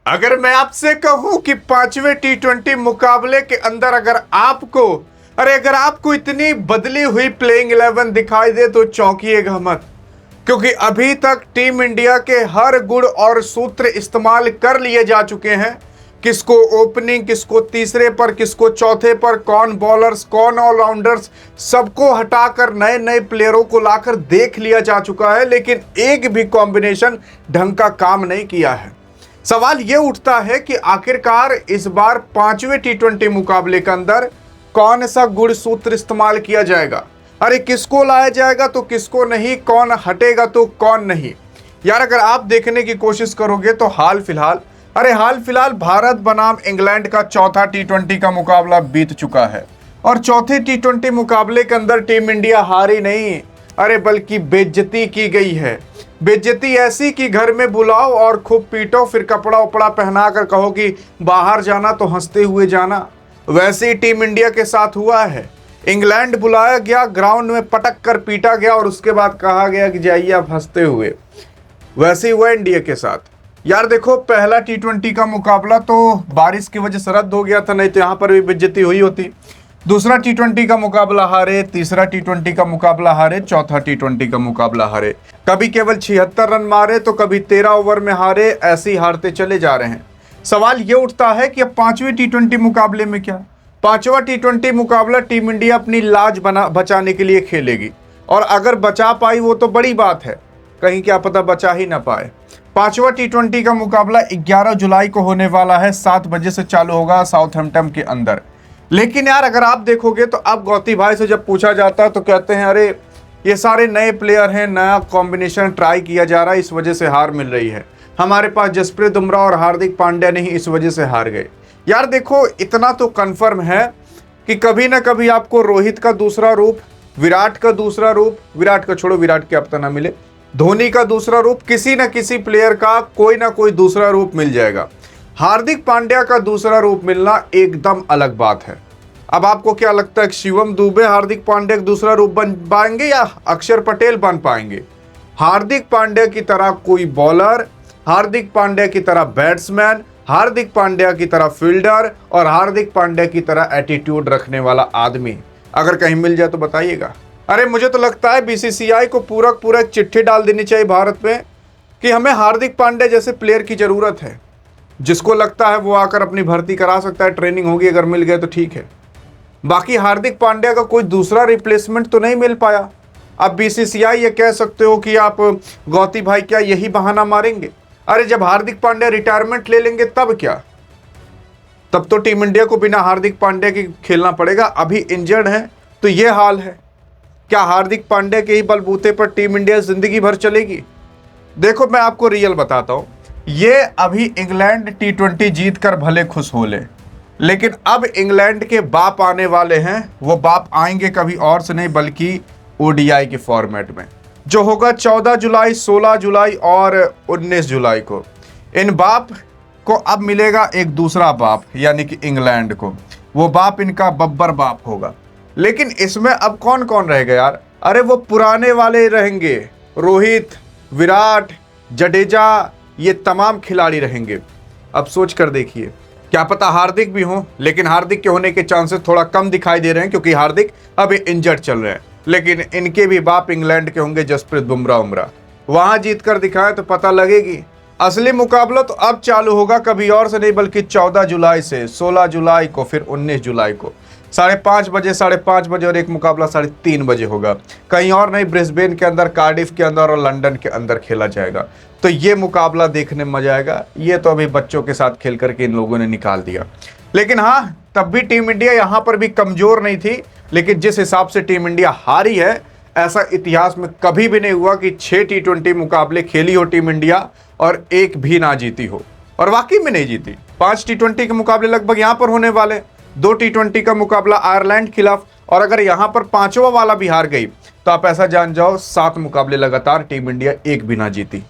अगर मैं आपसे कहूं कि 5वें टी20 मुकाबले के अंदर अगर आपको इतनी बदली हुई प्लेइंग 11 दिखाई दे तो चौंकिएगा मत। क्योंकि अभी तक टीम इंडिया के हर गुण और सूत्र इस्तेमाल कर लिए जा चुके हैं। किसको ओपनिंग, किसको तीसरे पर, किसको चौथे पर, कौन बॉलर्स, कौन ऑलराउंडर्स, सबको हटाकर नए नए प्लेयरों को लाकर देख लिया जा चुका है। लेकिन एक भी कॉम्बिनेशन ढंग का काम नहीं किया है। सवाल यह उठता है कि आखिरकार इस बार 5वें टी20 मुकाबले के अंदर कौन सा गुण सूत्र इस्तेमाल किया जाएगा। अरे किसको लाया जाएगा तो किसको नहीं, कौन हटेगा तो कौन नहीं। यार अगर आप देखने की कोशिश करोगे तो हाल फिलहाल भारत बनाम इंग्लैंड का चौथा टी20 का मुकाबला बीत चुका है। और चौथे टी20 मुकाबले के अंदर टीम इंडिया हारी नहीं, अरे बल्कि बेइज्जती की गई है। बेइज्जती ऐसी कि घर में बुलाओ और खूब पीटो, फिर कपड़ा उपड़ा पहना कर कहो कि बाहर जाना तो हंसते हुए जाना। वैसे ही टीम इंडिया के साथ हुआ है। इंग्लैंड बुलाया गया, ग्राउंड में पटक कर पीटा गया और उसके बाद कहा गया कि जाइए आप हंसते हुए। वैसे ही हुआ इंडिया के साथ। यार देखो, पहला टी20 का मुकाबला तो बारिश की वजह से रद्द हो गया था, नहीं तो यहां पर भी बेइज्जती हुई होती। दूसरा टी20 का मुकाबला हारे, तीसरा टी20 का मुकाबला हारे, चौथा टी20 का मुकाबला हारे। कभी केवल 76 रन मारे तो कभी 13 ओवर में हारे, ऐसे ही हारते चले जा रहे हैं। सवाल यह उठता है कि अब 5वें टी20 मुकाबले में क्या। 5वां टी20 मुकाबला टीम इंडिया अपनी लाज बचाने के लिए खेलेगी। और अगर बचा पाई वो तो बड़ी बात है, कहीं क्या पता बचा ही ना पाए। 5वां टी20 का मुकाबला 11 जुलाई को होने वाला है, 7 बजे से चालू होगा साउथहैम्पटन के अंदर। लेकिन यार अगर आप देखोगे तो अब गौती भाई से जब पूछा जाता है तो कहते हैं अरे ये सारे नए प्लेयर हैं, नया कॉम्बिनेशन ट्राई किया जा रहा है, इस वजह से हार मिल रही है। हमारे पास जसप्रीत बुमराह और हार्दिक पांड्या नहीं, इस वजह से हार गए। यार देखो, इतना तो कन्फर्म है कि कभी ना कभी आपको रोहित का दूसरा रूप, विराट का दूसरा रूप, विराट का छोड़ो, विराट के अब तक ना मिले, धोनी का दूसरा रूप, किसी ना किसी प्लेयर का कोई ना कोई दूसरा रूप मिल जाएगा। हार्दिक पांड्या का दूसरा रूप मिलना एकदम अलग बात है। अब आपको क्या लगता है कि शिवम दुबे हार्दिक पांड्या का दूसरा रूप बन पाएंगे या अक्षर पटेल बन पाएंगे? हार्दिक पांड्या की तरह कोई बॉलर, हार्दिक पांड्या की तरह बैट्समैन, हार्दिक पांड्या की तरह फील्डर और हार्दिक पांड्या की तरह एटीट्यूड रखने वाला आदमी अगर कहीं मिल जाए तो बताइएगा। अरे मुझे तो लगता है बीसीसीआई को पूरा एक चिट्ठी डाल देनी चाहिए भारत में कि हमें हार्दिक पांड्या जैसे प्लेयर की जरूरत है। जिसको लगता है वो आकर अपनी भर्ती करा सकता है, ट्रेनिंग होगी, अगर मिल गए तो ठीक है। बाकी हार्दिक पांड्या का कोई दूसरा रिप्लेसमेंट तो नहीं मिल पाया। अब बीसीसीआई ये कह सकते हो कि आप गौती भाई क्या यही बहाना मारेंगे? अरे जब हार्दिक पांड्या रिटायरमेंट ले लेंगे तब क्या? तब तो टीम इंडिया को बिना हार्दिक पांड्या के खेलना पड़ेगा। अभी इंजर्ड है तो ये हाल है। क्या हार्दिक पांड्या के ही बलबूते पर टीम इंडिया जिंदगी भर चलेगी? देखो मैं आपको रियल बताता हूं, ये अभी इंग्लैंड टी20 जीत कर भले खुश हो ले, लेकिन अब इंग्लैंड के बाप आने वाले हैं। वो बाप आएंगे कभी और से नहीं बल्कि ओडीआई के फॉर्मेट में, जो होगा 14 जुलाई, 16 जुलाई और 19 जुलाई को। इन बाप को अब मिलेगा एक दूसरा बाप, यानी कि इंग्लैंड को। वो बाप इनका बब्बर बाप होगा। लेकिन इसमें अब कौन कौन रहेगा यार? अरे वो पुराने वाले रहेंगे, रोहित, विराट, जडेजा, ये तमाम खिलाड़ी रहेंगे। अब सोच कर देखिए, क्या पता हार्दिक भी हो, लेकिन हार्दिक के होने के चांसेस थोड़ा कम दिखाई दे रहे हैं क्योंकि हार्दिक अभी इंजर्ड चल रहे हैं। लेकिन इनके भी बाप इंग्लैंड के होंगे, जसप्रीत बुमराह। वहां जीत कर दिखाए तो पता लगेगी। असली मुकाबला तो अब चालू होगा, कभी और से नहीं बल्कि 14 जुलाई से 16 जुलाई को, फिर 19 जुलाई को 5:30 बजे, 5:30 बजे और एक मुकाबला 3:30 बजे होगा। कहीं और नहीं, ब्रिस्बेन के अंदर, कार्डिफ के अंदर और लंदन के अंदर खेला जाएगा। तो ये मुकाबला देखने में मजा आएगा। ये तो अभी बच्चों के साथ खेल करके इन लोगों ने निकाल दिया। लेकिन हाँ, तब भी टीम इंडिया यहां पर भी कमजोर नहीं थी। लेकिन जिस हिसाब से टीम इंडिया हारी है, ऐसा इतिहास में कभी भी नहीं हुआ कि 6 टी20 मुकाबले खेली हो टीम इंडिया और एक भी ना जीती हो। और वाकई में नहीं जीती। 5 टी20 के मुकाबले लगभग यहां पर होने वाले, 2 टी20 का मुकाबला आयरलैंड खिलाफ, और अगर यहां पर 5वां वाला भी हार गई तो आप ऐसा जान जाओ 7 मुकाबले लगातार टीम इंडिया एक भी ना जीती।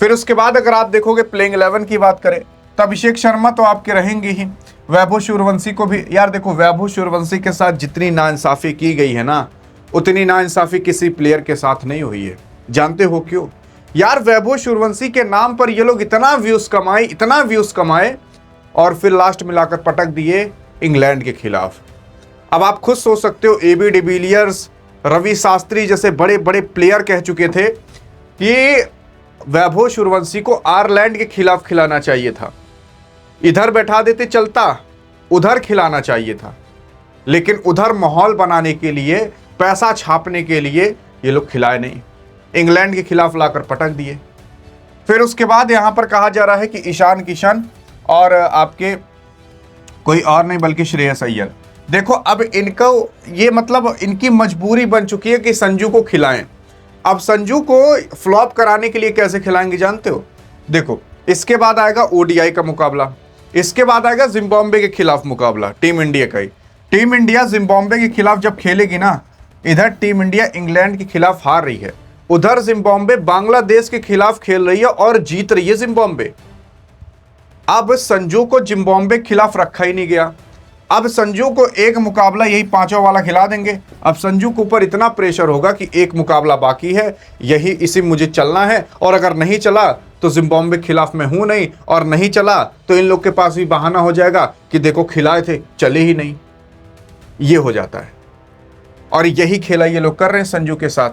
फिर उसके बाद अगर आप देखोगे प्लेइंग 11 की बात करें तो अभिषेक शर्मा तो आपके रहेंगे ही। वैभव सूर्यवंशी को भी, यार देखो वैभव सूर्यवंशी के साथ जितनी नाइंसाफी की गई है ना, उतनी नाइंसाफी किसी प्लेयर के साथ नहीं हुई है। जानते हो क्यों? यार वैभव सूर्यवंशी के नाम पर ये लोग इतना व्यूज कमाए और फिर लास्ट मिलाकर पटक दिए इंग्लैंड के खिलाफ। अब आप खुद सोच सकते हो, एबी डिविलियर्स, रवि शास्त्री जैसे बड़े बड़े प्लेयर कह चुके थे कि वैभव सूर्यवंशी को आयरलैंड के खिलाफ खिलाना चाहिए था, इधर बैठा देते चलता, उधर खिलाना चाहिए था, लेकिन उधर माहौल बनाने के लिए, पैसा छापने के लिए ये लोग खिलाए नहीं, इंग्लैंड के खिलाफ लाकर पटक दिए। फिर उसके बाद यहां पर कहा जा रहा है कि ईशान किशन और आपके कोई और नहीं बल्कि श्रेयस अय्यर, देखो अब इनको ये मतलब इनकी मजबूरी बन चुकी है कि संजू को खिलाएं। अब संजू को फ्लॉप कराने के लिए कैसे खिलाएंगे जानते हो? देखो इसके बाद आएगा ओडीआई का मुकाबला, इसके बाद आएगा जिम्बाब्वे के खिलाफ मुकाबला, टीम इंडिया का ही। टीम इंडिया जिम्बाब्वे के खिलाफ जब खेलेगी ना, इधर टीम इंडिया इंग्लैंड के खिलाफ हार रही है, उधर जिम्बाब्वे बांग्लादेश के खिलाफ खेल रही है और जीत रही है जिम्बाब्वे। अब संजू को जिम्बाब्वे के खिलाफ रखा ही नहीं गया, अब संजू को एक मुकाबला यही पांचों वाला खिला देंगे। अब संजू के ऊपर इतना प्रेशर होगा कि एक मुकाबला बाकी है, यही इसी मुझे चलना है, और अगर नहीं चला तो जिम्बाब्वे के खिलाफ मैं हूं नहीं, और नहीं चला तो इन लोग के पास भी बहाना हो जाएगा कि देखो खिलाए थे चले ही नहीं। ये हो जाता है और यही खेला ये लोग कर रहे हैं संजू के साथ।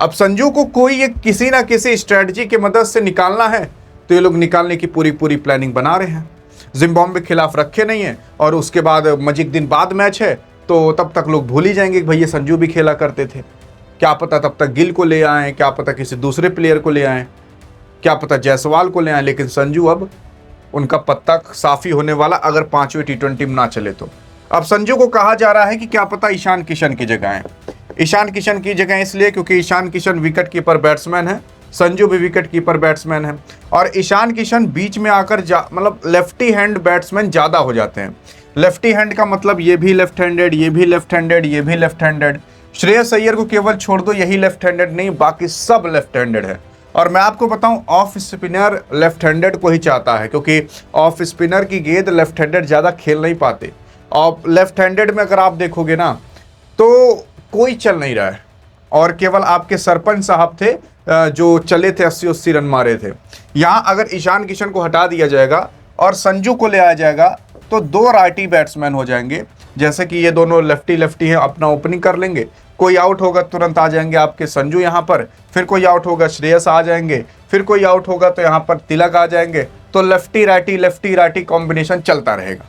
अब संजू को कोई एक किसी ना किसी स्ट्रेटजी की मदद से निकालना है तो ये लोग निकालने की पूरी प्लानिंग बना रहे हैं। जिम्बाब्वे के खिलाफ रखे नहीं है और उसके बाद मजीद दिन बाद मैच है तो तब तक लोग भूल ही जाएंगे कि भैया संजू भी खेला करते थे। क्या पता तब तक गिल को ले आए, क्या पता किसी दूसरे प्लेयर को ले आए, क्या पता जायसवाल को ले आए, लेकिन संजू अब उनका पत्ता साफी होने वाला अगर 5वीं T20 में ना चले तो। अब संजू को कहा जा रहा है कि क्या पता ईशान किशन की जगह है। ईशान किशन की जगह इसलिए क्योंकि Ishan Kishan wicket keeper batsman है, संजू भी विकेट कीपर बैट्समैन है, और ईशान किशन बीच में आकर मतलब लेफ्टी हैंड बैट्समैन ज़्यादा हो जाते हैं। लेफ्टी हैंड का मतलब ये भी लेफ्ट हैंडेड, ये भी लेफ्ट हैंडेड, ये भी लेफ्ट हैंडेड। श्रेयस अय्यर को केवल छोड़ दो, यही लेफ्ट हैंडेड नहीं, बाकी सब लेफ्ट हैंडेड है। और मैं आपको बताऊं, ऑफ स्पिनर लेफ्ट हैंडेड को ही चाहता है क्योंकि ऑफ स्पिनर की गेंद लेफ्ट हैंडेड ज़्यादा खेल नहीं पाते। और लेफ्ट हैंडेड में अगर आप देखोगे ना तो कोई चल नहीं रहा है, और केवल आपके सरपंच साहब थे जो चले थे, 80-80 रन मारे थे। यहाँ अगर ईशान किशन को हटा दिया जाएगा और संजू को ले आया जाएगा तो 2 राइटी बैट्समैन हो जाएंगे, जैसे कि ये दोनों लेफ्टी हैं, अपना ओपनिंग कर लेंगे। कोई आउट होगा तुरंत आ जाएंगे आपके संजू यहाँ पर, फिर कोई आउट होगा श्रेयस आ जाएंगे, फिर कोई आउट होगा तो यहाँ पर तिलक आ जाएंगे। तो लेफ्टी राइटी कॉम्बिनेशन चलता रहेगा।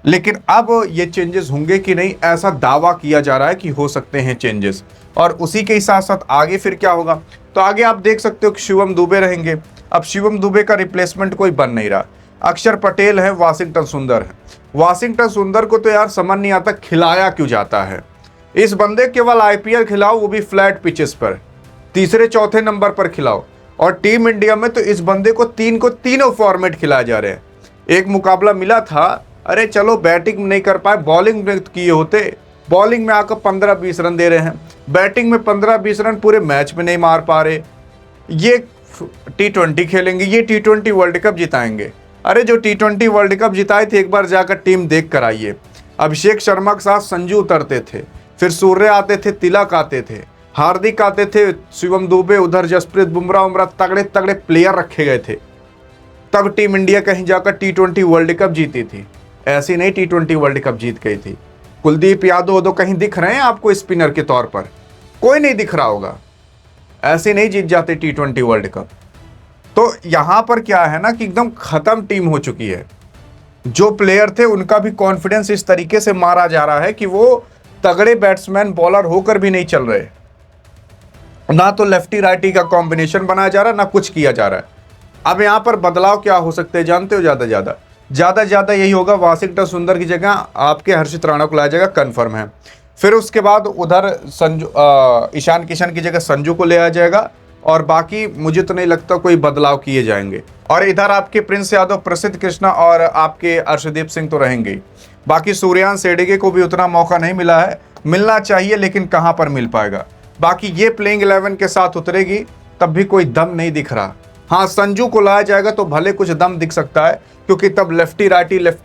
लेकिन अब ये चेंजेस होंगे कि नहीं, ऐसा दावा किया जा रहा है कि हो सकते हैं चेंजेस। और उसी के साथ साथ आगे फिर क्या होगा, तो आगे आप देख सकते हो कि शिवम दुबे रहेंगे। अब शिवम दुबे का रिप्लेसमेंट कोई बन नहीं रहा। अक्षर पटेल है, वाशिंगटन सुंदर है। वाशिंगटन सुंदर को तो यार समझ नहीं आता खिलाया क्यों जाता है। इस बंदे केवल IPL खिलाओ, वो भी फ्लैट पिचेस पर, तीसरे चौथे नंबर पर खिलाओ। और टीम इंडिया में तो इस बंदे को तीनों फॉर्मेट खिलाए जा रहे हैं। एक मुकाबला मिला था, अरे चलो बैटिंग नहीं कर पाए, बॉलिंग में किए होते, बॉलिंग में आकर 15-20 रन दे रहे हैं, बैटिंग में 15-20 रन पूरे मैच में नहीं मार पा रहे। ये T20 खेलेंगे, ये T20 वर्ल्ड कप जिताएंगे। अरे जो T20 वर्ल्ड कप जिताए थे एक बार जाकर टीम देख कर आइए। अभिषेक शर्मा के साथ संजू उतरते थे, फिर सूर्य आते थे, तिलक आते थे, हार्दिक आते थे, शिवम दुबे, उधर जसप्रीत बुमराह तगड़े तगड़े प्लेयर रखे गए थे। तब टीम इंडिया कहीं जाकर T20 वर्ल्ड कप जीती थी। ऐसी नहीं T20 वर्ल्ड कप जीत गई थी। कुलदीप यादव कहीं दिख रहे हैं आपको स्पिनर के तौर पर? कोई नहीं दिख रहा होगा। ऐसे नहीं जीत जाते T20 वर्ल्ड कप। तो यहां पर क्या है ना कि एकदम खत्म टीम हो चुकी है। जो प्लेयर थे उनका भी कॉन्फिडेंस इस तरीके से मारा जा रहा है कि वो तगड़े बैट्समैन बॉलर होकर भी नहीं चल रहे। ना तो लेफ्टी राइटी का कॉम्बिनेशन बनाया जा रहा है, ना कुछ किया जा रहा है। अब यहां पर बदलाव क्या हो सकते हैं जानते हो? ज्यादा यही होगा, वाशिंगटन सुंदर की जगह आपके हर्षित राणा को लाया जाएगा, कंफर्म है। फिर उसके बाद उधर ईशान किशन की जगह संजू को ले आया जाएगा, और बाकी मुझे तो नहीं लगता कोई बदलाव किए जाएंगे। और इधर आपके प्रिंस यादव, प्रसिद्ध कृष्णा और आपके अर्शदीप सिंह तो रहेंगे ही। बाकी सूर्यान सेडेगे को भी उतना मौका नहीं मिला है, मिलना चाहिए लेकिन कहाँ पर मिल पाएगा। बाकी ये प्लेइंग 11 के साथ उतरेगी तब भी कोई दम नहीं दिख रहा। हाँ, संजू को लाया जाएगा तो भले कुछ दम दिख सकता है, क्योंकि तब लेफ्टी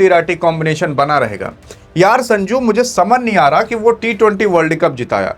राइटी कॉम्बिनेशन बना रहेगा। यार संजू मुझे समझ नहीं आ रहा कि वो T20 वर्ल्ड कप जिताया,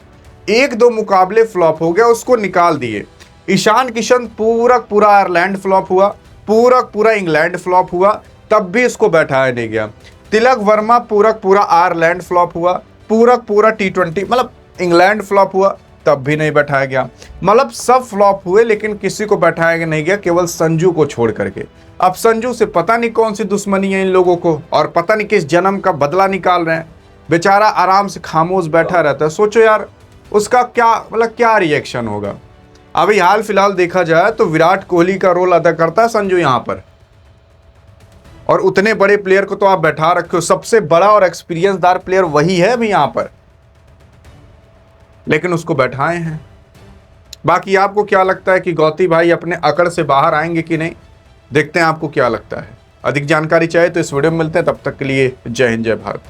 1-2 मुकाबले फ्लॉप हो गया, उसको निकाल दिए। ईशान किशन पूरा पूरा आयरलैंड फ्लॉप हुआ, पूरा पूरा इंग्लैंड फ्लॉप हुआ, तब भी इसको बैठाया नहीं गया। तिलक वर्मा पूरा पूरा आयरलैंड फ्लॉप हुआ, पूरा पूरा T20 मतलब इंग्लैंड फ्लॉप हुआ, तब भी नहीं बैठाया गया। मतलब सब फ्लॉप हुए लेकिन किसी को बैठाया नहीं गया, केवल संजू को छोड़ करके। अब संजू से पता नहीं कौन सी दुश्मनी है इन लोगों को, और पता नहीं किस जन्म का बदला निकाल रहे हैं। बेचारा आराम से खामोश बैठा रहता है। सोचो यार उसका क्या मतलब क्या रिएक्शन होगा। अभी हाल फिलहाल देखा जाए तो विराट कोहली का रोल अदा करता है संजू यहाँ पर, और उतने बड़े प्लेयर को तो आप बैठा रखे हो, सबसे बड़ा और एक्सपीरियंसदार प्लेयर वही है अभी यहाँ पर, लेकिन उसको बैठाए हैं। बाकी आपको क्या लगता है कि गौती भाई अपने अकड़ से बाहर आएंगे कि नहीं, देखते हैं आपको क्या लगता है। अधिक जानकारी चाहिए तो इस वीडियो में मिलते हैं, तब तक के लिए जय हिंद जय भारत।